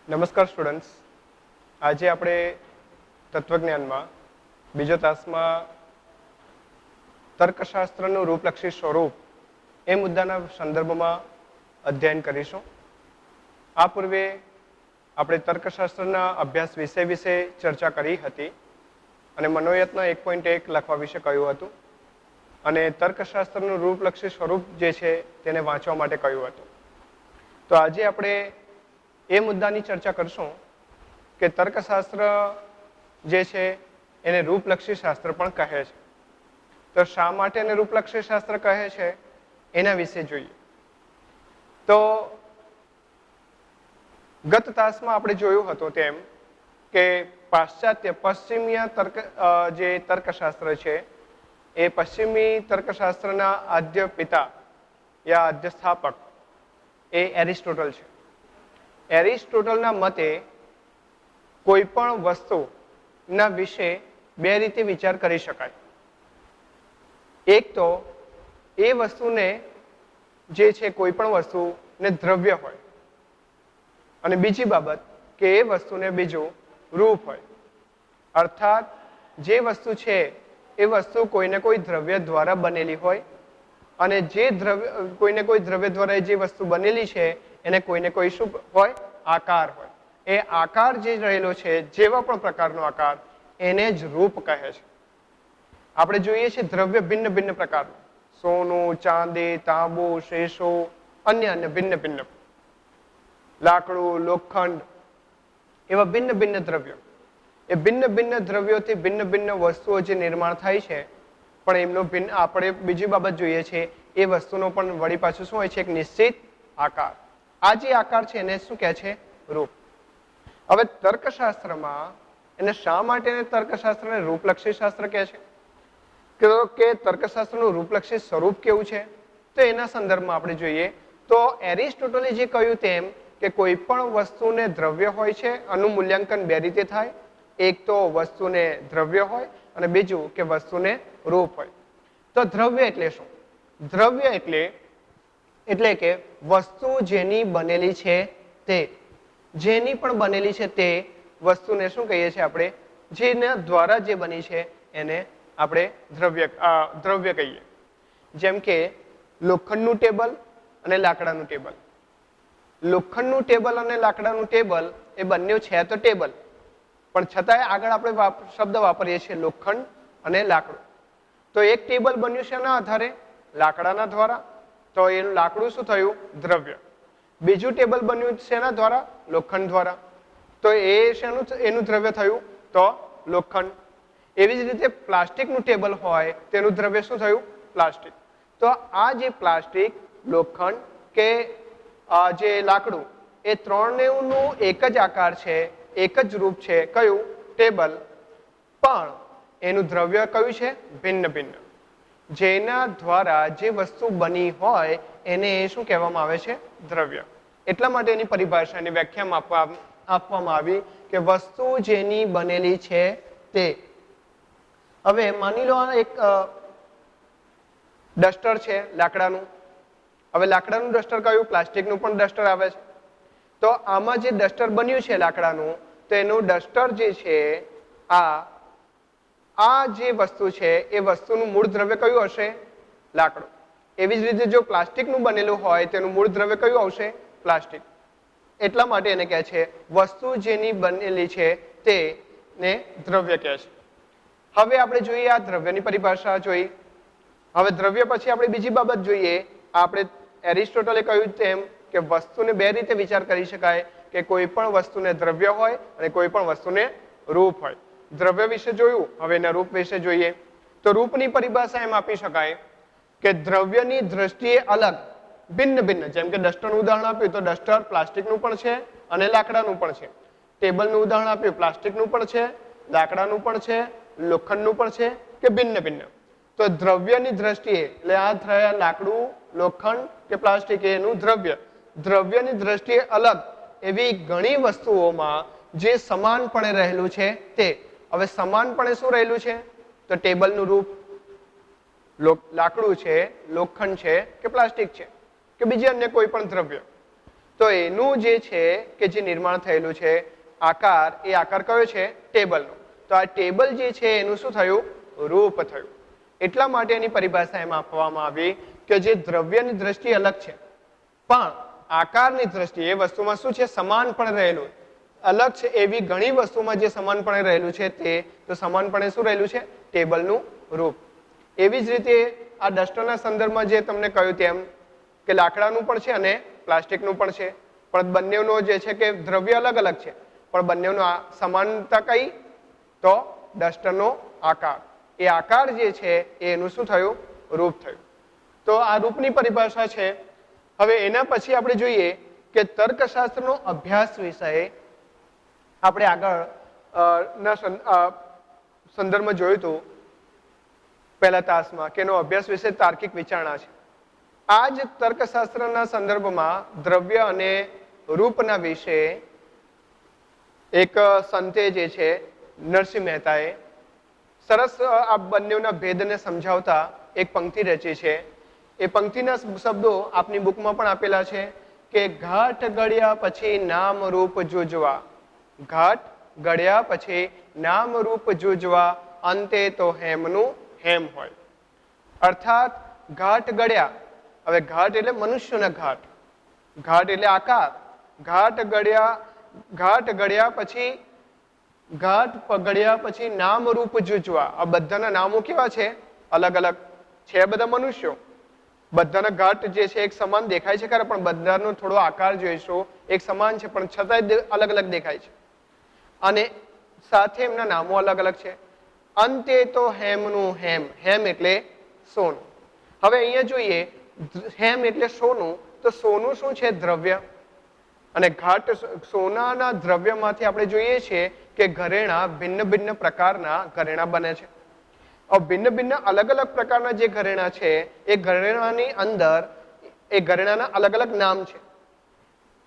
નમસ્કાર સ્ટુડન્ટ્સ, આજે આપણે તત્વજ્ઞાનમાં બીજો તાસમાં તર્કશાસ્ત્રનું રૂપલક્ષી સ્વરૂપ એ મુદ્દાના સંદર્ભમાં અધ્યયન કરીશું. આ પૂર્વે આપણે તર્કશાસ્ત્રના અભ્યાસ વિષય વિશે ચર્ચા કરી હતી અને મનોયત્ન 1.1 લખવા વિશે કહ્યું હતું અને તર્કશાસ્ત્રનું રૂપલક્ષી સ્વરૂપ જે છે તેને વાંચવા માટે કહ્યું હતું. તો આજે આપણે એ મુદ્દાની ચર્ચા કરશું કે તર્કશાસ્ત્ર જે છે એને રૂપલક્ષી શાસ્ત્ર પણ કહે છે. તો શા માટે એને રૂપલક્ષી શાસ્ત્ર કહે છે એના વિશે જોઈએ. તો ગત તાસમાં આપણે જોયું હતું તેમ કે પાશ્ચાત્ય પશ્ચિમીય જે તર્કશાસ્ત્ર છે એ પશ્ચિમી તર્કશાસ્ત્રના આદ્ય પિતા યા આદ્ય સ્થાપક એ એરિસ્ટોટલ છે. એરિસ્ટોટલના મતે કોઈ પણ વસ્તુના વિશે બે રીતે વિચાર કરી શકાય. એક તો એ વસ્તુને જે છે કોઈ પણ વસ્તુને દ્રવ્ય હોય અને બીજી બાબત કે એ વસ્તુને બીજું રૂપ હોય. અર્થાત જે વસ્તુ છે એ વસ્તુ કોઈને કોઈ દ્રવ્ય દ્વારા બનેલી હોય અને જે કોઈને કોઈ દ્રવ્ય દ્વારા જે વસ્તુ બનેલી છે એને કોઈને કોઈ શું હોય? આકાર હોય. એ આકાર જે રહેલો છે જેવા પણ પ્રકારનો આકાર એને જ રૂપ કહે છે. આપણે જોઈએ છીએ દ્રવ્ય ભિન્ન ભિન્ન પ્રકારનું, સોનું, ચાંદી, તાંબુ, શેષો, અન્ય ભિન્ન ભિન્ન, લાકડું, લોખંડ, એવા ભિન્ન ભિન્ન દ્રવ્યો. એ ભિન્ન ભિન્ન દ્રવ્યોથી ભિન્ન ભિન્ન વસ્તુઓ જે નિર્માણ થાય છે પણ એમનો ભિન્ન આપણે બીજી બાબત જોઈએ છે એ વસ્તુનો પણ વળી પાછું શું હોય છે? એક નિશ્ચિત આકાર. આ જે આકાર છે એને શું કહે છે? રૂપ. હવે તર્કશાસ્ત્રમાં એને શા માટે તર્કશાસ્ત્રને રૂપલક્ષી શાસ્ત્ર કહે છે કે તર્કશાસ્ત્રનું રૂપલક્ષી સ્વરૂપ કેવું છે? તો એના સંદર્ભમાં આપણે જોઈએ તો એરિસ્ટોટલે જે કહ્યું તેમ કે કોઈ પણ વસ્તુને દ્રવ્ય હોય છે, આનું મૂલ્યાંકન બે રીતે થાય. એક તો વસ્તુને દ્રવ્ય હોય અને બીજું કે વસ્તુને રૂપ હોય. તો દ્રવ્ય એટલે શું? દ્રવ્ય એટલે કે વસ્તુ જેની બનેલી છે તે, જેની પણ બનેલી છે તે વસ્તુને શું કહીએ છીએ આપણે? જેના દ્વારા જે બની છે એને આપણે દ્રવ્ય કહીએ. જેમ કે લોખંડનું ટેબલ અને લાકડાનું ટેબલ. લોખંડનું ટેબલ અને લાકડાનું ટેબલ એ બંને છે તો ટેબલ, પણ છતાંય આગળ આપણે શબ્દ વાપરીએ છીએ લોખંડ અને લાકડું. તો એક ટેબલ બન્યું છે એના આધારે લાકડાના દ્વારા, તો એનું લાકડું શું થયું? દ્રવ્ય. બીજું ટેબલ બન્યું છે એના દ્વારા? લોખંડ દ્વારા, તો એ શેનું એનું દ્રવ્ય થયું? તો લોખંડ. એવી જ રીતે પ્લાસ્ટિકનું ટેબલ હોય તેનું દ્રવ્ય શું થયું? પ્લાસ્ટિક. તો આ જે પ્લાસ્ટિક, લોખંડ કે જે લાકડું, એ ત્રણેયનું એક જ આકાર છે, એક જ રૂપ છે. કયું? ટેબલ. પણ એનું દ્રવ્ય કયું છે? ભિન્ન ભિન્ન. જેના દ્વારા જે વસ્તુ બની હોય એને શું કહેવામાં આવે છે? દ્રવ્ય. એટલા માટે એની પરિભાષાની વ્યાખ્યામાં આપવામાં આવી કે વસ્તુ જેની બનેલી છે તે. હવે માની લો એક ડસ્ટર છે લાકડાનું. હવે લાકડાનું ડસ્ટર કયું? પ્લાસ્ટિકનું પણ ડસ્ટર આવે છે. તો આમાં જે ડસ્ટર બન્યું છે લાકડાનું, તો એનું ડસ્ટર જે છે આ જે વસ્તુ છે એ વસ્તુનું મૂળ દ્રવ્ય કયું હશે? લાકડું. એવી જ રીતે જો પ્લાસ્ટિકનું બનેલું હોય તેનું મૂળ દ્રવ્ય કયું આવશે? પ્લાસ્ટિક. એટલા માટે એને કહે છે વસ્તુ જેની બનેલી છે તેને દ્રવ્ય કહે છે. હવે આપણે જોઈએ આ દ્રવ્યની પરિભાષા જોઈ. હવે દ્રવ્ય પછી આપણે બીજી બાબત જોઈએ. આપણે એરિસ્ટોટલે કહ્યું તેમ કે વસ્તુને બે રીતે વિચાર કરી શકાય કે કોઈ પણ વસ્તુને દ્રવ્ય હોય અને કોઈ પણ વસ્તુને રૂપ હોય. દ્રવ્ય વિશે જોયું, હવે એના રૂપ વિશે જોઈએ. તો રૂપની પરિભાષા એમ આપી શકાય કે દ્રવ્યની દ્રષ્ટિએ અલગ, ભિન્ન ભિન્ન. જેમ કે ડસ્ટરનું ઉદાહરણ આપ્યું તો ડસ્ટર પ્લાસ્ટિકનું પણ છે અને લાકડાનું પણ છે. ટેબલનું ઉદાહરણ આપ્યું, પ્લાસ્ટિકનું પણ છે, લાકડાનું પણ છે, લોખંડનું પણ છે કે ભિન્ન ભિન્ન. તો દ્રવ્યની દ્રષ્ટિએ એટલે આ થયા લાકડું, લોખંડ કે પ્લાસ્ટિક એનું દ્રવ્ય. દ્રવ્યની દ્રષ્ટિએ અલગ એવી ઘણી વસ્તુઓમાં જે સમાનપણે રહેલું છે તે. હવે સમાનપણે શું રહેલું છે? તો ટેબલનું રૂપ, લાકડું છે, લોખંડ છે કે પ્લાસ્ટિક છે કે બીજી અન્ય કોઈ પણ દ્રવ્ય. તો એનું જે છે કે જે નિર્માણ થયેલું છે આકાર, એ આકાર કયો છે? ટેબલનો. તો આ ટેબલ જે છે એનું શું થયું? રૂપ થયું. એટલા માટે એની પરિભાષા એમાં આપવામાં આવી કે જે દ્રવ્યની દ્રષ્ટિએ અલગ છે પણ આકારની દ્રષ્ટિએ એ વસ્તુમાં શું છે? સમાન પણ રહેલું. અલગ છે એવી ઘણી વસ્તુમાં જે સમાનપણે રહેલું છે તે તો સમાનપણે શું રહેલું છે? ટેબલનું રૂપ. એવી જ રીતે આ ડસ્ટરના સંદર્ભમાં જે તમને કહ્યું તેમ કે લાકડાનું પણ છે અને પ્લાસ્ટિકનું પણ છે, પણ બંનેનો જે છે કે દ્રવ્ય અલગ અલગ છે, પણ બંનેનો સમાનતા કઈ? તો ડસ્ટરનો આકાર. એ આકાર જે છે એ એનું શું થયું? રૂપ થયું. તો આ રૂપની પરિભાષા છે. હવે એના પછી આપણે જોઈએ કે તર્કશાસ્ત્રનો અભ્યાસ વિષય આપણે આગળ ના સંદર્ભમાં જોયું હતું પહેલા તાસમાં કે એનો અભ્યાસ વિશે તાર્કિક વિચારણા છે. આ જ તર્કશાસ્ત્રના સંદર્ભમાં દ્રવ્ય અને રૂપના વિશે એક સંતે જે છે નરસિંહ મહેતાએ સરસ આ બંનેના ભેદને સમજાવતા એક પંક્તિ રચી છે. એ પંક્તિના શબ્દો આપની બુકમાં પણ આપેલા છે કે ઘાટ ગળ્યા પછી નામ રૂપ જુજવા, ઘાટ ગળ્યા પછી નામ રૂપ જુજવા, અંતે તો હેમનું હેમ હોય. અર્થાત ઘાટ ગળ્યા, હવે ઘાટ એટલે મનુષ્યના ઘાટ, ઘાટ એટલે આકાર, ઘાટ ગળ્યા પછી નામ રૂપ જુજવા. આ બધાના નામો કેવા છે? અલગ અલગ છે. બધા મનુષ્યો, બધાના ઘાટ જે છે એક સમાન દેખાય છે ખરા, પણ બધાનો થોડો આકાર જોઈશું એક સમાન છે પણ છતાંય અલગ અલગ દેખાય છે અને સાથે એમના નામો અલગ અલગ છે. અંતે તો હેમનું હેમ, હેમ એટલે સોનું. હવે અહીંયા જોઈએ હેમ એટલે સોનું, તો સોનું શું છે? દ્રવ્ય. અને ઘાટ સોનાના દ્રવ્યમાંથી આપણે જોઈએ છીએ કે ઘરેણા ભિન્ન ભિન્ન પ્રકારના ઘરેણા બને છે. ભિન્ન ભિન્ન અલગ અલગ પ્રકારના જે ઘરેણા છે એ ઘરેણાની અંદર એ ઘરેણાના અલગ અલગ નામ છે.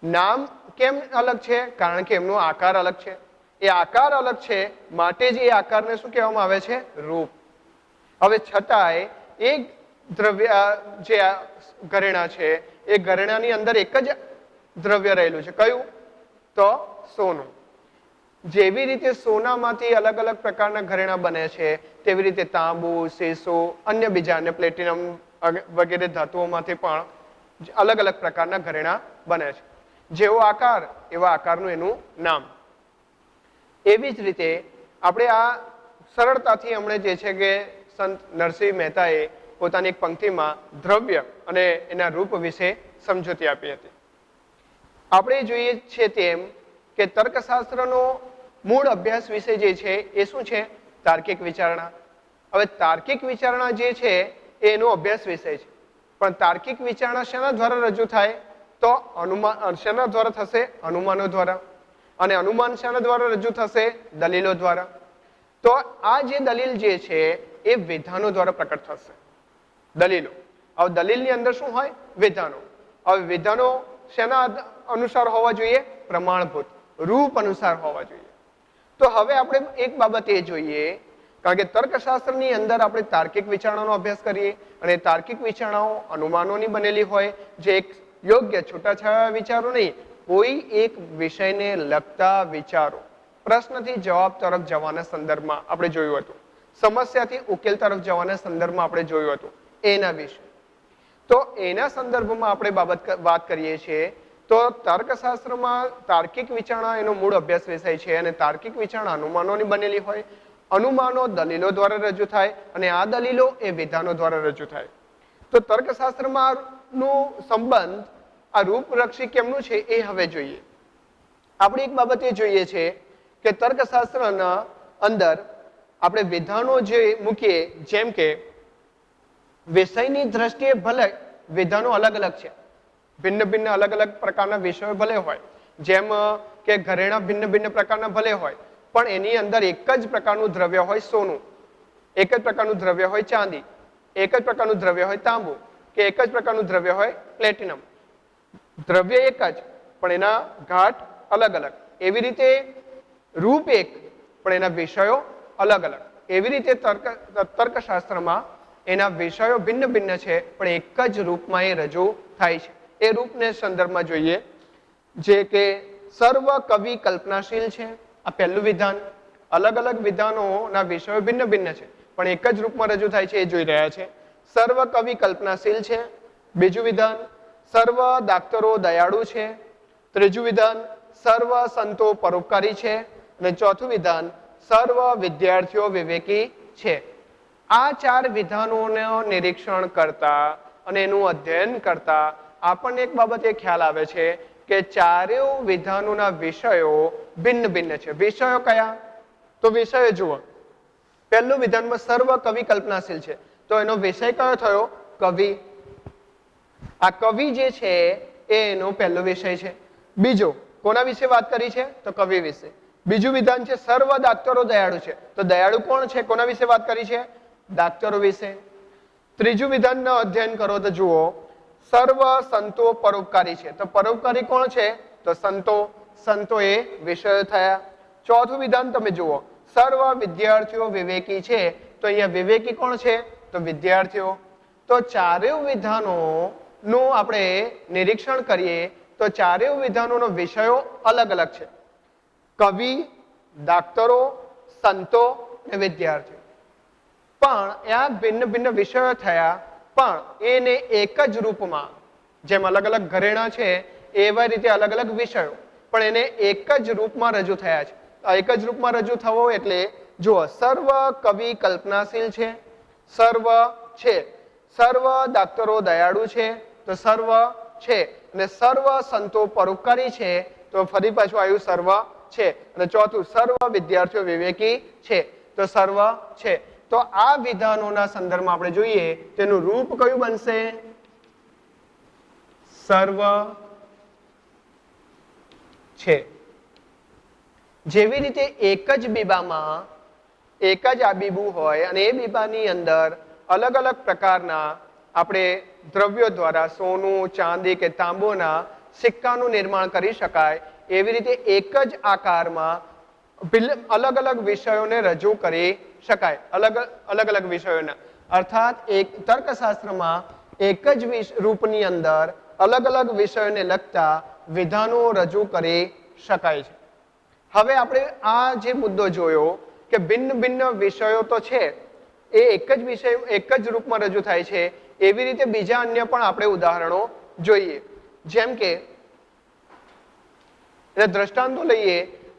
નામ કેમ અલગ છે? કારણ કે એમનો આકાર અલગ છે. એ આકાર અલગ છે માટે જ એ આકારને શું કહેવામાં આવે છે? રૂપ. હવે છતાંય એ દ્રવ્ય જે ઘરેણા છે એ ઘરેણાની અંદર એક જ દ્રવ્ય રહેલું છે. કયું? તો સોનું. જેવી રીતે સોનામાંથી અલગ અલગ પ્રકારના ઘરેણા બને છે તેવી રીતે તાંબુ, શીશો, અન્ય બીજા અને પ્લેટિનમ વગેરે ધાતુઓમાંથી પણ અલગ અલગ પ્રકારના ઘરેણા બને છે. જેવો આકાર એવા આકારનું એનું નામ. એવી જ રીતે આપણે આ સરળતાથી હમણે જે છે કે સંત નરસિંહ મહેતાએ પોતાની એક પંક્તિમાં દ્રવ્ય અને એના રૂપ વિશે સમજૂતી આપી હતી. આપણે જોઈએ છીએ તેમ કે તર્કશાસ્ત્રનો મૂળ અભ્યાસ વિષય જે છે એ શું છે? તાર્કિક વિચારણા. હવે તાર્કિક વિચારણા જે છે એ એનો અભ્યાસ વિષય છે, પણ તાર્કિક વિચારણા શેના દ્વારા રજૂ થાય? તો અનુમાન. શેના દ્વારા થશે? અનુમાનો દ્વારા. અને અનુમાન શેના દ્વારા રજૂ થશે? દલીલો દ્વારા. તો આ જે દલીલ જે છે એ વિધાનો દ્વારા પ્રકટ થશે. દલીલો. હવે દલીલની અંદર શું હોય? વિધાનો. હવે વિધાનો શેના અનુસાર હોવા જોઈએ? પ્રમાણભૂત રૂપ અનુસાર હોવા જોઈએ. તો હવે આપણે એક બાબત એ જોઈએ, કારણ કે તર્કશાસ્ત્રની અંદર આપણે તાર્કિક વિચારણાનો અભ્યાસ કરીએ અને તાર્કિક વિચારણાઓ અનુમાનોની બનેલી હોય, જે એક યોગ્ય છૂટાછવાયા વિચારો નહીં, કોઈ એક વિષયને લગતા વિચારો, પ્રશ્નથી જવાબ તરફ જવાના સંદર્ભમાં આપણે જોયું હતું, સમસ્યાથી ઉકેલ તરફ જવાના સંદર્ભમાં આપણે જોયું હતું એના વિશે. તો એના સંદર્ભમાં આપણે વાત કરીએ છીએ. તો તર્કશાસ્ત્રમાં તાર્કિક વિચારણા એનો મૂળ અભ્યાસ વિષય છે અને તાર્કિક વિચારણા અનુમાનોની બનેલી હોય. અનુમાનો દલીલો દ્વારા રજૂ થાય અને આ દલીલો એ વિધાનો દ્વારા રજૂ થાય. તો તર્કશાસ્ત્રમાં નો સંબંધ આ રૂપરક્ષી કેમનું છે એ હવે જોઈએ. આપણે એક બાબત એ જોઈએ છે કે તર્કશાસ્ત્રના અંદર આપણે વિધાનો જે મૂકીએ, જેમ કે વિષયની દ્રષ્ટિએ ભલે વિધાનો અલગ અલગ છે, ભિન્ન ભિન્ન અલગ અલગ પ્રકારના વિષયો ભલે હોય, જેમ કે ઘરેણા ભિન્ન ભિન્ન પ્રકારના ભલે હોય, પણ એની અંદર એક જ પ્રકારનું દ્રવ્ય હોય સોનું, એક જ પ્રકારનું દ્રવ્ય હોય ચાંદી, એક જ પ્રકારનું દ્રવ્ય હોય તાંબુ, કે એક જ પ્રકારનું દ્રવ્ય હોય પ્લેટિનમ. દ્રવ્ય એક જ પણ એના ઘાટ અલગ અલગ. એવી રીતે રૂપ એક પણ એના વિષયો અલગ અલગ. એવી રીતે તર્કશાસ્ત્રમાં એના વિષયો ભિન્ન ભિન્ન છે પણ એક જ રૂપમાં એ રજૂ થાય છે. એ રૂપને સંદર્ભમાં જોઈએ જે કે સર્વ કવિ કલ્પનાશીલ છે, આ પહેલું વિધાન. અલગ અલગ વિધાનોના વિષયો ભિન્ન ભિન્ન છે પણ એક જ રૂપમાં રજૂ થાય છે એ જોઈ રહ્યા છે. સર્વ કવિ કલ્પનાશીલ છે. બીજું વિધાન, સર્વ દાક્તરો દયાળુ છે. ત્રીજું વિધાન, સર્વ સંતો પરોપકારી છે. અને ચોથું વિધાન, સર્વ વિદ્યાર્થીઓ વિવેકી છે. આ ચાર વિધાનોનું નિરીક્ષણ કરતા અને એનું અધ્યયન કરતા આપણને એક બાબત એ ખ્યાલ આવે છે કે ચારેય વિધાનોના વિષયો ભિન્ન ભિન્ન છે. વિષયો કયા? તો વિષયો જુઓ. પહેલું વિધાનમાં સર્વ કવિ કલ્પનાશીલ છે, તો એનો વિષય કયો થયો? કવિ. આ કવિ જે છે એ એનો પહેલો વિષય છે. બીજો, કોના વિશે વાત કરી છે? તો કવિ વિશે. બીજું વિધાન છે સર્વ દાક્તરો દયાળુ છે, તો દયાળુ કોણ છે? કોના વિશે વાત કરી છે? દાક્તરો વિશે. ત્રીજું વિધાનનો અધ્યયન કરો તો જુઓ, સર્વ સંતો પરોપકારી છે, તો પરોપકારી કોણ છે? તો સંતો. સંતો એ વિષયો થયા. ચોથું વિધાન તમે જુઓ, સર્વ વિદ્યાર્થીઓ વિવેકી છે, તો અહીંયા વિવેકી કોણ છે? તો વિદ્યાર્થીઓ. તો ચારેય વિધાનોનું આપણે નિરીક્ષણ કરીએ તો ચારેય વિધાનોનો વિષયો અલગ અલગ છે. કવિ, દાક્તરો, સંતો અને વિદ્યાર્થીઓ. પણ આ ભિન્ન ભિન્ન વિષયો થયા પણ એને એક જ રૂપમાં, જેમ અલગ અલગ ઘરેણા છે એવા રીતે અલગ અલગ વિષયો પણ એને એક જ રૂપમાં રજૂ થયા છે. એક જ રૂપમાં રજૂ થવો એટલે જુઓ, સર્વ કવિ કલ્પનાશીલ છે, સર્વ છે. સર્વ દાક્તરો દયાળુ છે, તો સર્વ છે. અને સર્વ સંતો પરોપકારી છે, તો ફરી પાછું આવ્યું સર્વ છે. અને ચોથું, સર્વ વિદ્યાર્થીઓ વિવેકી છે, તો સર્વ છે. તો આ વિધાનોના સંદર્ભમાં આપણે જોઈએ તેનું રૂપ કયું બનશે? સર્વ છે. જેવી રીતે એક જ બીબામાં એક જ આ બીબું હોય અને એ બીબાની અંદર અલગ અલગ પ્રકારના આપણે દ્રવ્યો દ્વારા સોનું, ચાંદી કે તાંબોના સિક્કાનું નિર્માણ કરી શકાય, એવી રીતે એક જ આકારમાં અલગ અલગ વિષયોને રજૂ કરી શકાય. અલગ અલગ વિષયોના અર્થાત એક તર્કશાસ્ત્રમાં એક જ રૂપની અંદર અલગ અલગ વિષયોને લગતા વિધાનો રજૂ કરી શકાય છે. હવે આપણે આ જે મુદ્દો જોયો કે ભિન્ન ભિન્ન વિષયો તો છે એ એક જ વિષય એક જ રૂપમાં રજૂ થાય છે, એવી રીતે બીજા અન્ય પણ આપણે ઉદાહરણો જોઈએ. જેમ કે એટલે દ્રષ્ટાંતો લઈએ.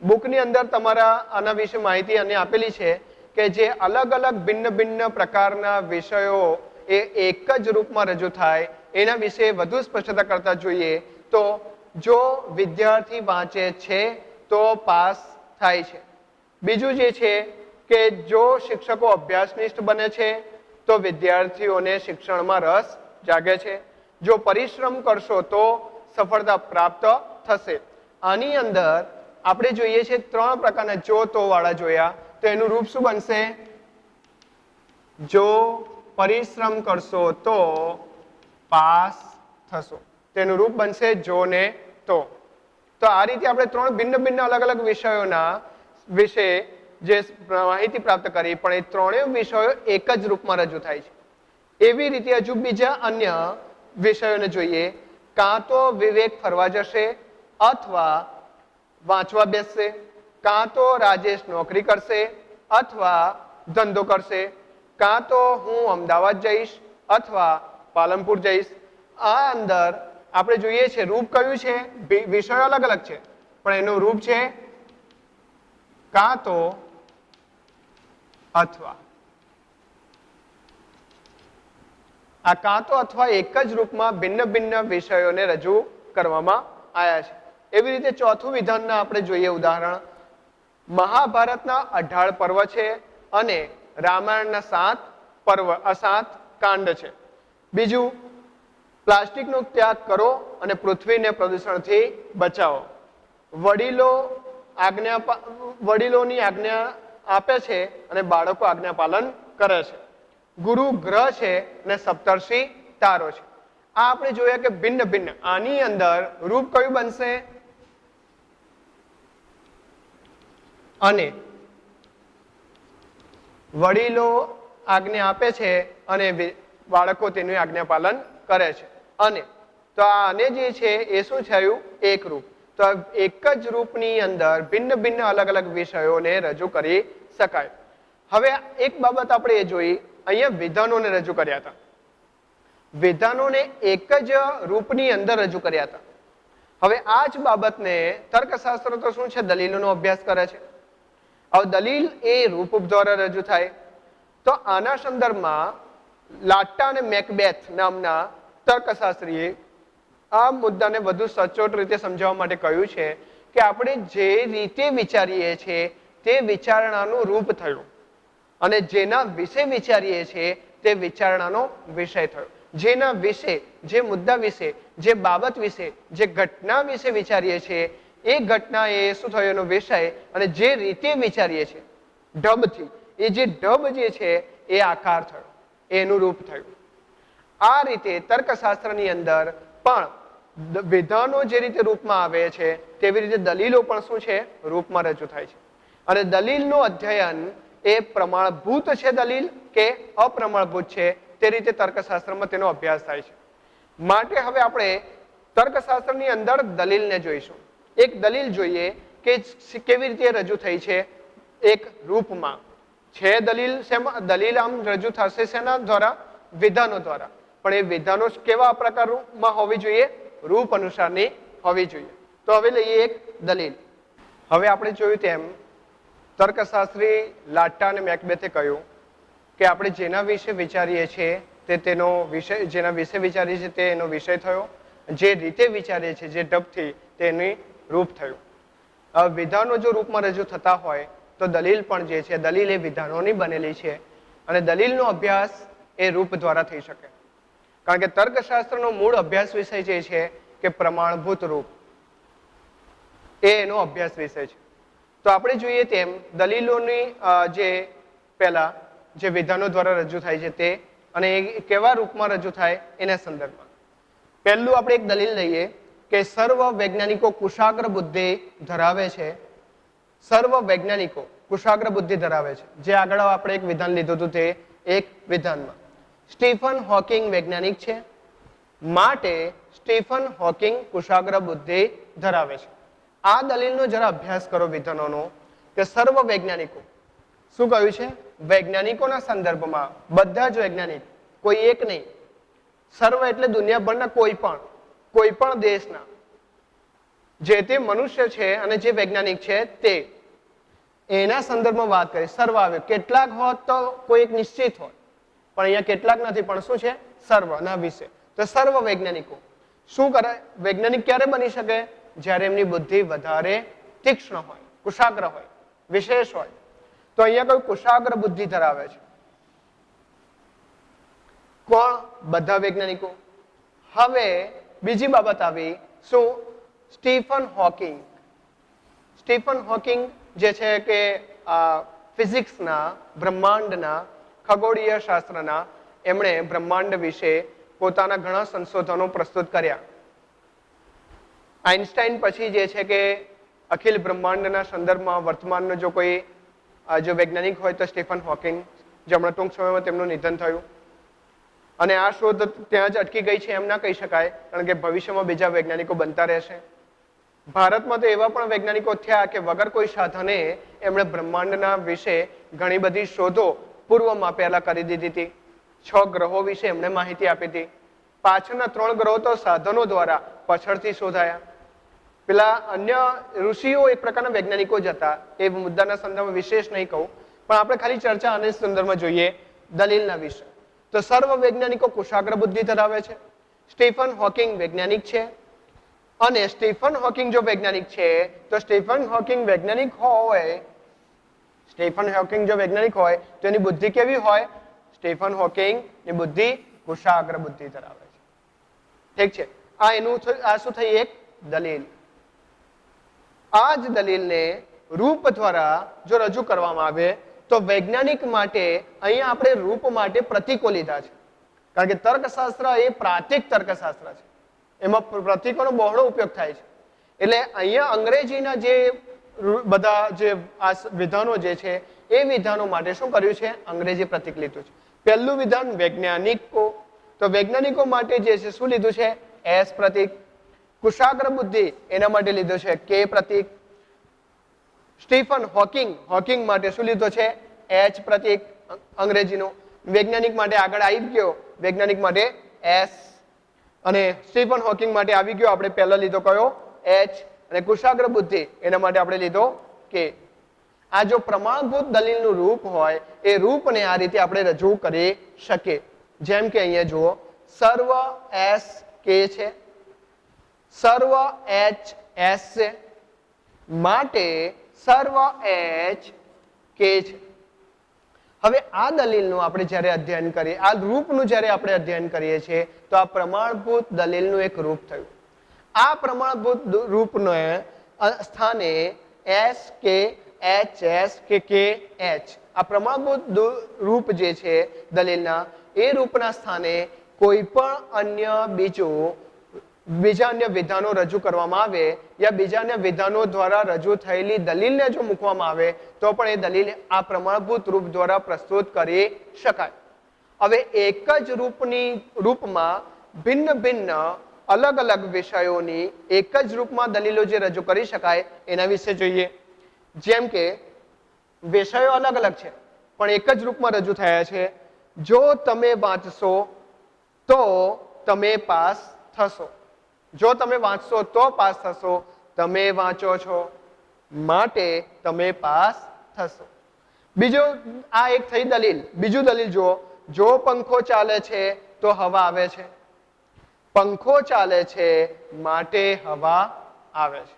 બુકની અંદર તમારા આના વિશે માહિતી અને આપેલી છે કે જે અલગ અલગ ભિન્ન ભિન્ન પ્રકારના વિષયો એ એક જ રૂપમાં રજૂ થાય એના વિશે વધુ સ્પષ્ટતા કરતા જોઈએ. તો જો વિદ્યાર્થી વાંચે છે તો પાસ થાય છે. બીજું જે છે કે જો શિક્ષકો અભ્યાસનિષ્ઠ બને છે તો વિદ્યાર્થીઓને શિક્ષણમાં રસ જાગે છે. જો પરિશ્રમ કરશો તો સફળતા પ્રાપ્ત થશે. આની અંદર આપણે જોઈએ છે ત્રણ પ્રકારના જો તો વાળા જોયા, તો એનું રૂપ શું બનશે? જો પરિશ્રમ કરશો તો પાસ થશો. તેનું રૂપ બનશે જો ને તો. તો આ રીતે આપણે ત્રણ ભિન્ન ભિન્ન અલગ અલગ વિષયોના વિશે જે માહિતી પ્રાપ્ત કરી, પણ એ ત્રણેય વિષયો એક જ રૂપમાં રજૂ થાય છે. એવી રીતે હજુ બીજા અન્ય વિષયોને જોઈએ. કાં તો વિવેક ફરવા જશે અથવા વાંચવા બેસશે, કાં તો રાજેશ નોકરી કરશે અથવા ધંધો કરશે, કાં તો હું અમદાવાદ જઈશ અથવા પાલનપુર જઈશ. આ અંદર આપણે જોઈએ છે રૂપ કયું છે? વિષયો અલગ અલગ છે પણ એનું રૂપ છે કાં તો અથવા. આ કાં તો અથવા એક જ રૂપમાં ભિન્ન ભિન્ન વિષયોને રજૂ કરવામાં આવ્યા છે. એવી રીતે ચોથું વિધાનના આપણે જોઈએ ઉદાહરણ. મહાભારતના 18 પર્વ છે અને રામાયણના 7 કાંડ છે. બીજું, પ્લાસ્ટિકનો ત્યાગ કરો અને પૃથ્વીને પ્રદૂષણથી બચાવો. વડીલોની આજ્ઞા આપે છે અને બાળકો આજ્ઞા પાલન કરે છે. ગુરુ ગ્રહ છે અને સપ્તર્ષિ તારો છે. આ આપણે જોયા કે ભિન્ન ભિન્ન. આની અંદર રૂપ કયું બનશે? અને વડીલો આજ્ઞા આપે છે અને બાળકો તેનું આજ્ઞા પાલન કરે છે. અને તો આને જે છે એ શું થયું? એક રૂપ. તો એક જ રૂપની અંદર ભિન્ન ભિન્ન અલગ અલગ વિષયોને રજૂ કરી શકાય. હવે એક બાબત આપણે એ જોઈ, અહીંયા વિધાનોને રજૂ કર્યા હતા. વિધાનોને એક જ રૂપની અંદર રજૂ કર્યા હતા. હવે આ જ બાબતને તર્કશાસ્ત્ર તો શું છે, દલીલોનો અભ્યાસ કરે છે. હવે દલીલ એ રૂપ દ્વારા રજૂ થાય. તો આના સંદર્ભમાં લાટા અને મેકબેથ નામના તર્કશાસ્ત્રીએ આ મુદ્દાને વધુ સચોટ રીતે સમજાવવા માટે કહ્યું છે કે આપણે જે રીતે વિચારીએ છીએ તે વિચારણાનું રૂપ થયું અને જેના વિશે વિચારીએ છીએ તે વિચારણાનો વિષય થયો. જેના વિશે, જે મુદ્દા વિશે, જે બાબત વિશે, જે ઘટના વિશે વિચારીએ છીએ એ ઘટના એ શું થયો એનો વિષય, અને જે રીતે વિચારીએ છીએ ઢબથી, એ જે ઢબ જે છે એ આકાર થયો, એનું રૂપ થયું. આ રીતે તર્કશાસ્ત્રની અંદર પણ વિધાનો જે રીતે રૂપમાં આવે છે તેવી રીતે દલીલો પણ શું છે, રૂપમાં રજૂ થાય છે. અને દલીલનું અધ્યયન એ પ્રમાણભૂત છે દલીલ કે અપ્રમાણભૂત છે તે રીતે તર્કશાસ્ત્રમાં તેનો અભ્યાસ થાય છે. માટે હવે આપણે તર્કશાસ્ત્રની અંદર દલીલને જોઈશું. એક દલીલ જોઈએ કે કેવી રીતે રજૂ થઈ છે એક રૂપમાં. છે દલીલ શેમાં? દલીલ આમ રજૂ થશે શેના દ્વારા? વિધાનો દ્વારા. પણ એ વિધાનો કેવા પ્રકારમાં હોવી જોઈએ? રૂપ અનુસારની હોવી જોઈએ. તો હવે લઈએ એક દલીલ. હવે આપણે જોયું તેમ તર્કશાસ્ત્રી લાટા અને મેકબેથે કહ્યું કે આપણે જેના વિશે વિચારીએ છીએ તે તેનો વિષય, જેના વિશે વિચારીએ છીએ તે એનો વિષય થયો, જે રીતે વિચારીએ છીએ જે ઢબથી તેની રૂપ થયું. હવે વિધાનો જો રૂપમાં રજૂ થતા હોય તો દલીલ પણ જે છે, દલીલ એ વિધાનોની બનેલી છે અને દલીલનો અભ્યાસ એ રૂપ દ્વારા થઈ શકે. કારણ કે તર્કશાસ્ત્રનો મૂળ અભ્યાસ વિષય જે છે કે પ્રમાણભૂત રૂપ, એ એનો અભ્યાસ વિષય છે. તો આપણે જોઈએ તેમ દલીલોની જે પહેલા જે વિધાનો દ્વારા રજૂ થાય છે તે, અને એ કેવા રૂપમાં રજૂ થાય એના સંદર્ભમાં પહેલું આપણે એક દલીલ લઈએ કે સર્વ વૈજ્ઞાનિકો કુશાગ્ર બુદ્ધિ ધરાવે છે. સર્વ વૈજ્ઞાનિકો કુશાગ્ર બુદ્ધિ ધરાવે છે. જે આગળ આપણે એક વિધાન લીધું હતું તે એક વિધાનમાં સ્ટીફન હોકિંગ વૈજ્ઞાનિક છે, માટે સ્ટીફન હોકિંગ કુશાગ્ર બુદ્ધિ ધરાવે છે. આ દલીલનો જરા અભ્યાસ કરો વિધાનોનો કે સર્વ વૈજ્ઞાનિકો, શું કહ્યું છે? વૈજ્ઞાનિકોના સંદર્ભમાં બધા જ વૈજ્ઞાનિક, કોઈ એક નહીં. સર્વ એટલે દુનિયાભરના કોઈ પણ દેશના જે તે મનુષ્ય છે અને જે વૈજ્ઞાનિક છે તે, એના સંદર્ભમાં વાત કરી. સર્વ આવ્યો, કેટલાક હોત તો કોઈ એક નિશ્ચિત હોય, પણ અહીંયા કેટલાક નથી, પણ શું છે? સર્વના વિશે. તો સર્વ વૈજ્ઞાનિકો શું કરે? વૈજ્ઞાનિક ક્યારે બની શકે? જ્યારે એમની બુદ્ધિ વધારે તીક્ષ્ણ હોય, કુશાગ્ર હોય, વિશેષ હોય. તો અહીંયા કોઈ કુશાગ્ર બુદ્ધિ ધરાવે છે. કોણ? બધા વૈજ્ઞાનિકો. હવે બીજી બાબત આવી, શું? Stephen hawking. સ્ટીફન હોકિંગ જે છે કે ફિઝિક્સના, બ્રહ્માંડના, ખગોળીય શાસ્ત્રના, એમણે બ્રહ્માંડ વિશે પોતાના ઘણા સંશોધનો પ્રસ્તુત કર્યા. આઇન્સ્ટાઈન પછી જે છે કે અખિલ બ્રહ્માંડના સંદર્ભમાં વર્તમાનનો જો કોઈ જો વૈજ્ઞાનિક હોય તો સ્ટીફન હોકિંગ, જે હમણાં ટૂંક સમયમાં તેમનું નિધન થયું. અને આ શોધ ત્યાં જ અટકી ગઈ છે એમ ના કહી શકાય, કારણ કે ભવિષ્યમાં બીજા વૈજ્ઞાનિકો બનતા રહેશે. ભારતમાં તો એવા પણ વૈજ્ઞાનિકો થયા કે વગર કોઈ સાધને એમણે બ્રહ્માંડના વિશે ઘણી બધી શોધો પૂર્વમાં પહેલા કરી દીધી હતી. 6 ગ્રહો વિશે એમણે માહિતી આપી હતી. પાછળના 3 ગ્રહો તો સાધનો દ્વારા પાછળથી શોધાયા. પેલા અન્ય ઋષિઓ એક પ્રકારના વૈજ્ઞાનિકો જ હતા, એ મુદ્દાના સંદર્ભમાં વિશેષ નહીં કહું, પણ આપણે ખાલી ચર્ચા આના સંદર્ભમાં જોઈએ દલીલના વિશે. તો સર્વ વૈજ્ઞાનિકો કુશાગ્ર બુદ્ધિ ધરાવે છે. સ્ટીફન હોકિંગ વૈજ્ઞાનિક છે, અને સ્ટીફન હોકિંગ જો વૈજ્ઞાનિક છે તો સ્ટીફન હોકિંગ વૈજ્ઞાનિક હોય, સ્ટીફન હોકિંગ જો વૈજ્ઞાનિક હોય તો એની બુદ્ધિ કેવી હોય? સ્ટીફન હોકિંગ ની બુદ્ધિ કુશાગ્ર બુદ્ધિ ધરાવે છે. ઠીક છે, આ એનું આ શું થઈ? એક દલીલ. આ જ દલીલને રૂપ દ્વારા જો રજૂ કરવામાં આવે તો વૈજ્ઞાનિક માટે અહીંયા આપણે રૂપ માટે પ્રતીકો લીધા છે, કારણ કે તર્કશાસ્ત્ર એ પ્રાતિક તર્કશાસ્ત્ર છે, એમાં પ્રતીકોનો બહોળો ઉપયોગ થાય છે. એટલે અહીંયા અંગ્રેજીના જે બધા જે આ વિધાનો જે છે એ વિધાનો માટે શું કર્યું છે? અંગ્રેજી પ્રતીક લીધું છે. પહેલું વિધાન વૈજ્ઞાનિકો, તો વૈજ્ઞાનિકો માટે જે છે શું લીધું છે? એસ પ્રતીક. કુશાગ્ર બુદ્ધિ એના માટે લીધો છે કે પ્રતીક. સ્ટીફન હોકિંગ માટે શું લીધો છે? એચ પ્રતીક અંગ્રેજીનો. વૈજ્ઞાનિક માટે આગળ આવી ગયો, વૈજ્ઞાનિક માટે એસ. અને સ્ટીફન હોકિંગ માટે આવી ગયો આપણે પહેલા લીધો કયો? એચ. અને કુશાગ્ર બુદ્ધિ એના માટે આપણે લીધો કે. આ જો પ્રમાણભૂત દલીલનું રૂપ હોય એ રૂપને આ રીતે આપણે રજૂ કરી શકીએ. જેમ કે અહીંયા જુઓ, સર્વ એસ કે છે, સર્વ એચ એસ છે, માટે સર્વ એચ કે છે. હવે આ દલીલનું આપણે જ્યારે અધ્યયન કરીએ, આ રૂપનું જ્યારે આપણે અધ્યયન કરીએ છીએ તો આ પ્રમાણભૂત દલીલનું એક રૂપ થયું. આ પ્રમાણભૂત રૂપને સ્થાને એસ કે એચ એસ કે એચ, આ પ્રમાણભૂત રૂપ જે છે દલીલના, એ રૂપના સ્થાને કોઈ પણ અન્ય બીજા અન્ય વિધાનો રજૂ કરવામાં આવે યા બીજા અન્ય વિધાનો દ્વારા રજૂ થયેલી દલીલને જો મૂકવામાં આવે તો પણ એ દલીલ આ પ્રમાણભૂત રૂપ દ્વારા પ્રસ્તુત કરી શકાય. હવે એક જ રૂપમાં ભિન્ન ભિન્ન અલગ અલગ વિષયોની એક જ રૂપમાં દલીલો જે રજૂ કરી શકાય એના વિશે જોઈએ. જેમ કે વિષયો અલગ અલગ છે પણ એક જ રૂપમાં રજૂ થયા છે. જો તમે વાંચશો તો તમે પાસ થશો. જો તમે વાંચશો તો પાસ થશો. તમે વાંચો છો માટે તમે પાસ થશો. બીજો આ એક થઈ દલીલ. બીજું દલીલ જુઓ, જો પંખો ચાલે છે તો હવા આવે છે. પંખો ચાલે છે માટે હવા આવે છે.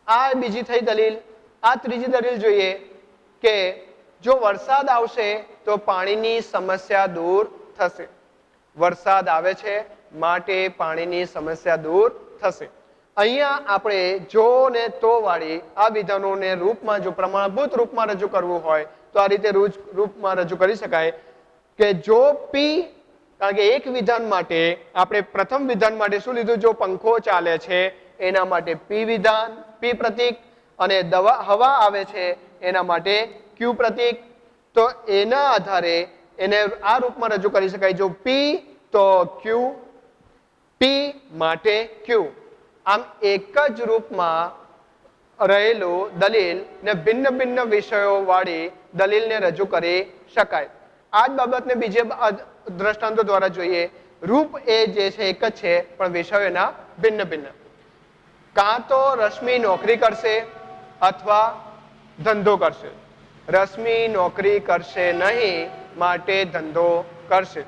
આ બીજી થઈ દલીલ. આ ત્રીજી દલીલ જોઈએ કે જો વરસાદ આવશે તો પાણીની સમસ્યા દૂર થશે. વરસાદ આવે છે માટે પાણીની સમસ્યા દૂર થશે. અહીંયા આપણે જો ને તો વાળી આ વિધાનોને રૂપમાં જો પ્રમાણભૂત રૂપમાં રજૂ કરવું હોય તો આ રીતે રૂપમાં રજૂ કરી શકાય કે જો પી, કારણ કે એક વિધાન માટે આપણે પ્રથમ વિધાન માટે શું લીધું? જો પંખો ચાલે છે એના માટે પી વિધાન, પી પ્રતીક, અને હવા આવે છે એના માટે ક્યુ પ્રતીક. તો એના આધારે એને આ રૂપમાં રજૂ કરી શકાય. જો પી તો ક્યુ, પી માટે ક્યુ. આમ એક જ રૂપમાં રહેલું દલીલ ને ભિન્ન ભિન્ન વિષયો વાળી દલીલને રજૂ કરી શકાય. આ જ બાબતને બીજે દ્રષ્ટાંતો દ્વારા જોઈએ. રૂપ એ જે છે એક જ છે પણ વિષયો એના ભિન્ન ભિન્ન. કાં તો રશ્મિ નોકરી કરશે અથવા ધંધો કરશે. રશ્મિ નોકરી કરશે નહીં માટે ધંધો કરશે.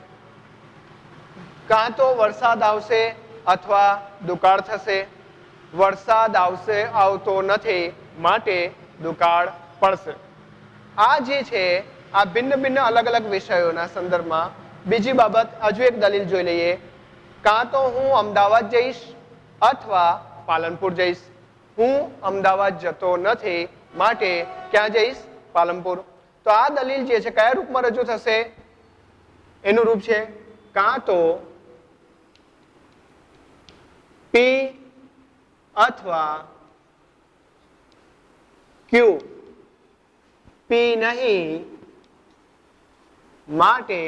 કાં તો વરસાદ આવશે અથવા દુકાળ થશે. વરસાદ આવતો નથી માટે દુકાળ પડશે. આ જે છે આ ભિન્ન ભિન્ન અલગ અલગ વિષયોના સંદર્ભમાં. બીજી બાબત હજુ એક દલીલ જોઈ લઈએ. કાં તો હું અમદાવાદ જઈશ અથવા પાલનપુર જઈશ. હું અમદાવાદ જતો નથી માટે ક્યાં જઈશ? પાલનપુર. તો આ દલીલ જે છે કયા રૂપમાં રજૂ થશે? એનું રૂપ છે કાં તો પી અથવા ક્યુ. પી નહીં માટે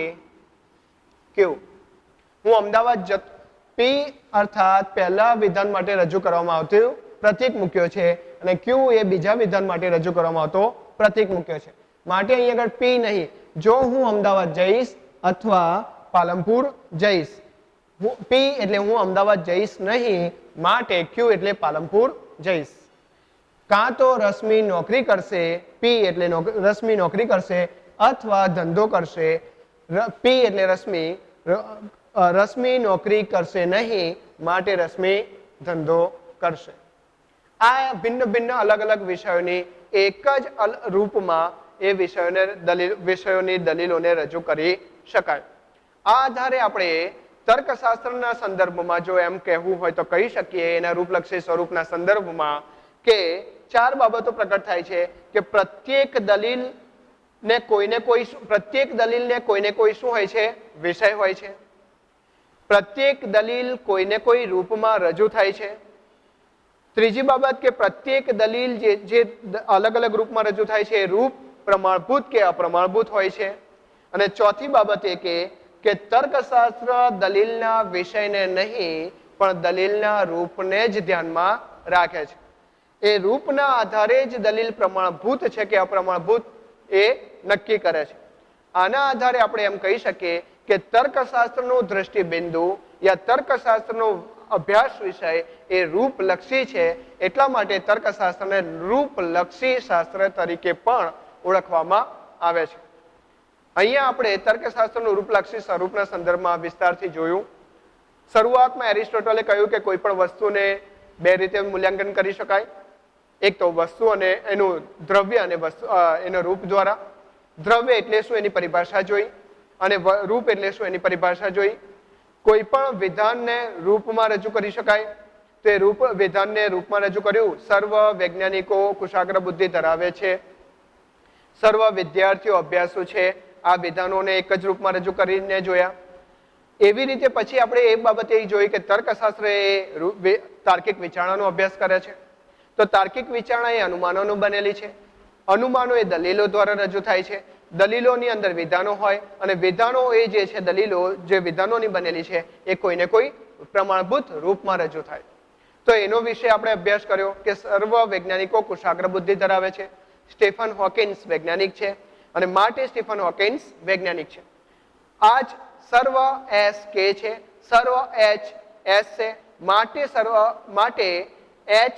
ક્યુ. હું અમદાવાદ જતો. પી અર્થાત પહેલા વિધાન માટે રજૂ કરવામાં આવતું પ્રતીક મૂક્યો છે અને ક્યુ એ બીજા વિધાન માટે રજૂ કરવામાં આવતો પ્રતીક મૂક્યો છે. માટે અહીં આગળ પી નહીં. જો હું અમદાવાદ જઈશ અથવા પાલનપુર જઈશ. પી એટલે હું અમદાવાદ જઈશ નહીં માટે ક્યુ એટલે પાલનપુર જઈશ. કાં તો રશ્મિ નોકરી કરશે. પી એટલે રશ્મિ નોકરી કરશે અથવા ધંધો કરશે. પી એટલે રશ્મિ નોકરી કરશે નહીં માટે રશ્મિ ધંધો કરશે. આ ભિન્ન ભિન્ન અલગ અલગ વિષયોની એક જ રૂપમાં એ વિષયોની દલીલોને રજૂ કરી શકાય. આ આધારે આપણે તર્કશાસ્ત્રના સંદર્ભમાં જો એમ કહેવું હોય તો કહી શકીએ એના રૂપલક્ષી સ્વરૂપના સંદર્ભમાં કે ચાર બાબતો પ્રકટ થાય છે કે પ્રત્યેક દલીલને કોઈને કોઈ શું હોય છે? વિષય હોય છે. પ્રત્યેક દલીલ કોઈને કોઈ રૂપમાં રજૂ થાય છે. ત્રીજી બાબત કે પ્રત્યેક દલીલ જે અલગ અલગ રૂપમાં રજૂ થાય છે એ રૂપ પ્રમાણભૂત કે અપ્રમાણભૂત હોય છે. અને ચોથી બાબત એ કે તર્કશાસ્ત્ર દલીલના વિષયને નહીં પણ દલીલના રૂપને જ ધ્યાનમાં રાખે છે. એ રૂપના આધારે જ દલીલ પ્રમાણભૂત છે કે અપ્રમાણભૂત એ નક્કી કરે છે. આના આધારે આપણે એમ કહી શકીએ કે તર્કશાસ્ત્રનું દ્રષ્ટિબિંદુ યા તર્કશાસ્ત્રનો અભ્યાસ વિષય એ રૂપલક્ષી છે. એટલા માટે તર્કશાસ્ત્રને રૂપલક્ષી શાસ્ત્ર તરીકે પણ ઓળખવામાં આવે છે. અહીંયા આપણે તર્કશાસ્ત્રનું રૂપલક્ષી સ્વરૂપના સંદર્ભમાં વિસ્તારથી જોયું. શરૂઆતમાં એરિસ્ટોટલે કહ્યું કે કોઈ પણ વસ્તુને બે રીતે મૂલ્યાંકન કરી શકાય. એક તો વસ્તુ અને એનું દ્રવ્ય અને એનો રૂપ દ્વારા. દ્રવ્ય એટલે શું એની પરિભાષા જોઈ અને રૂપ એટલે શું એની પરિભાષા જોઈ. કોઈ પણ વિધાનને રૂપમાં રજૂ કરી શકાય તો એ રૂપ વિધાનને રૂપમાં રજૂ કર્યું. સર્વ વૈજ્ઞાનિકો કુશાગ્ર બુદ્ધિ ધરાવે છે, સર્વ વિદ્યાર્થીઓ અભ્યાસુ છે, આ વિધાનોને એક જ રૂપમાં રજૂ કરીને જોયા. એવી રીતે પછી આપણે એ બાબતે એ જોઈ કે તર્કશાસ્ત્ર એ તાર્કિક વિચારણાનો અભ્યાસ કરે છે. તો તાર્કિક વિચારણા એ અનુમાનોનો બનેલી છે. અનુમાનો એ દલીલો દ્વારા રજૂ થાય છે. દલીલોની અંદર વિધાનો હોય અને વિધાનો એ જે છે દલીલો જે વિધાનોની બનેલી છે એ કોઈને કોઈ પ્રમાણભૂત રૂપમાં રજૂ થાય. તો એનો વિશે આપણે અભ્યાસ કર્યો કે સર્વ વૈજ્ઞાનિકો કુશાગ્ર બુદ્ધિ ધરાવે છે. સ્ટીફન હોકિન્સ વૈજ્ઞાનિક છે અને માટે સ્ટીફન હોકિન્સ વૈજ્ઞાનિક છે. આ જ સર્વ એસ કે છે, સર્વ એચ એસ છે, માટે એચ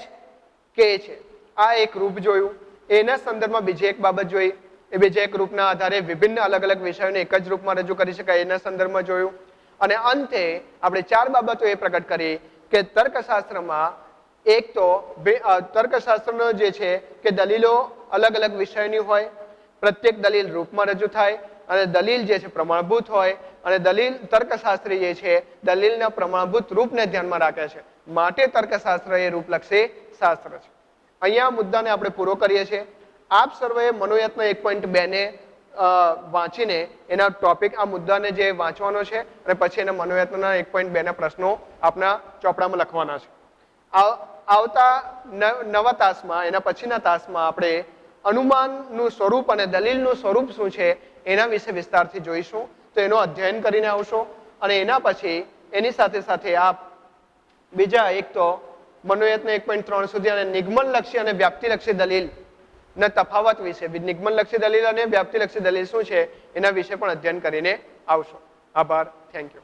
કે છે. આ એક રૂપ જોયું. એના સંદર્ભમાં બીજી એક બાબત જોઈ. એ બીજા એક રૂપના આધારે વિભિન્ન અલગ અલગ વિષયોને એક જ રૂપમાં રજૂ કરી શકાય એના સંદર્ભમાં જોયું. અને અંતે આપણે ચાર બાબતો એ પ્રગટ કરી કે તર્કશાસ્ત્રમાં એક તો તર્કશાસ્ત્રનો જે છે કે દલીલો અલગ અલગ વિષયની હોય, પ્રત્યેક દલીલ રૂપમાં રજૂ થાય અને દલીલ જે છે પ્રમાણભૂત હોય અને દલીલ તર્કશાસ્ત્રી જે છે દલીલના પ્રમાણભૂત રૂપને ધ્યાનમાં રાખે છે. માટે તર્કશાસ્ત્ર એ રૂપલક્ષી શાસ્ત્ર છે. અહીંયા મુદ્દાને આપણે પૂરો કરીએ છીએ. આપ સર્વે મનોયત્ન 1.2 ને વાંચીને એના ટોપિક આ મુદ્દાને જે વાંચવાનો છે અને પછી એના મનોયત્નના 1.2 ના પ્રશ્નો આપના ચોપડામાં લખવાના છે. આવતા નવા તાસમાં એના પછીના તાસમાં આપણે અનુમાનનું સ્વરૂપ અને દલીલનું સ્વરૂપ શું છે એના વિશે વિસ્તારથી જોઈશું. તો એનો અધ્યયન કરીને આવશો અને એના પછી એની સાથે સાથે આપ બીજા એક તો મનોયત્ન 1.3 સુધી અને નિગમનલક્ષી અને વ્યાપ્તિલક્ષી દલીલ ના તફાવત વિશે, નિગમનલક્ષી દલીલ અને વ્યાપ્તિલક્ષી દલીલ શું છે એના વિશે પણ અધ્યયન કરીને આવશો. આભાર. Thank you.